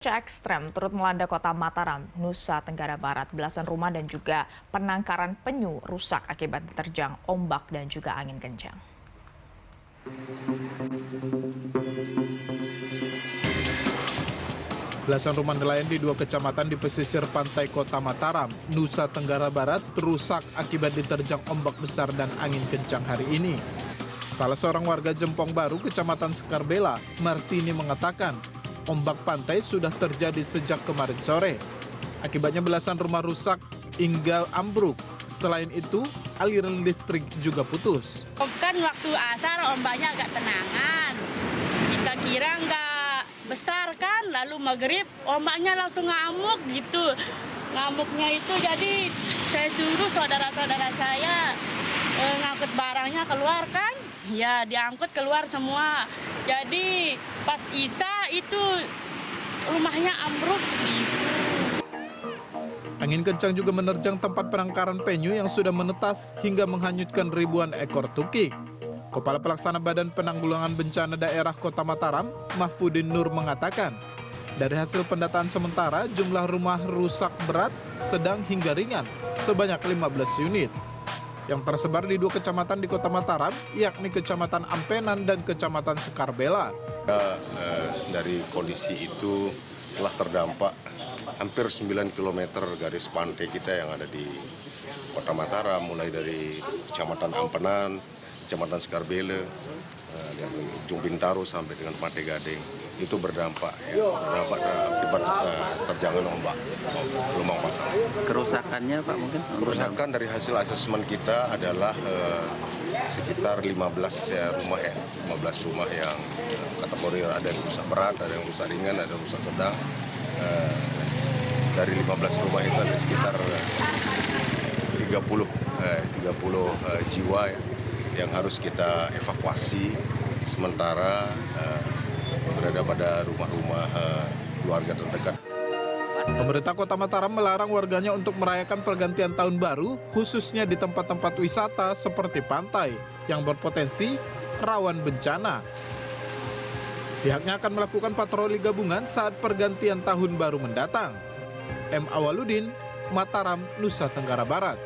Cuaca ekstrem turut melanda kota Mataram, Nusa Tenggara Barat. Belasan rumah dan juga penangkaran penyu rusak akibat diterjang ombak dan juga angin kencang. Belasan rumah nelayan di dua kecamatan di pesisir pantai kota Mataram, Nusa Tenggara Barat rusak akibat diterjang ombak besar dan angin kencang hari ini. Salah seorang warga Jempong Baru, Kecamatan Sekarbela, Martini mengatakan, ombak pantai sudah terjadi sejak kemarin sore. Akibatnya belasan rumah rusak hingga ambruk. Selain itu, aliran listrik juga putus. Kan waktu asar ombaknya agak tenangan. Kita kira nggak besar kan, lalu maghrib ombaknya langsung ngamuk gitu. Ngamuknya itu jadi saya suruh saudara-saudara saya ngangkut barangnya keluar kan. Ya diangkut keluar semua. Jadi pas Isa itu rumahnya ambruk gitu. Angin kencang juga menerjang tempat penangkaran penyu yang sudah menetas hingga menghanyutkan ribuan ekor tukik. Kepala Pelaksana Badan Penanggulangan Bencana Daerah Kota Mataram, Mahfudin Nur mengatakan, dari hasil pendataan sementara jumlah rumah rusak berat, sedang hingga ringan sebanyak 15 unit. Yang tersebar di dua kecamatan di Kota Mataram, yakni Kecamatan Ampenan dan Kecamatan Sekarbela. Dari kondisi itu telah terdampak hampir 9 km garis pantai kita yang ada di Kota Mataram, mulai dari Kecamatan Ampenan, Kecamatan Sekarbela, dan Ujung Bintaro sampai dengan Pantai Gading. Itu berdampak akibat terjangan ombak gelombang pasang. Kerusakannya Pak mungkin? Kerusakan dari hasil asesmen kita adalah sekitar 15 rumah yang kategori ada yang rusak berat, ada yang rusak ringan, ada yang rusak sedang. Dari 15 rumah itu ada sekitar 30 jiwa yang harus kita evakuasi sementara berada pada rumah-rumah keluarga terdekat. Pemerintah Kota Mataram melarang warganya untuk merayakan pergantian tahun baru, khususnya di tempat-tempat wisata seperti pantai yang berpotensi rawan bencana. Pihaknya akan melakukan patroli gabungan saat pergantian tahun baru mendatang. M. Awaludin, Mataram, Nusa Tenggara Barat.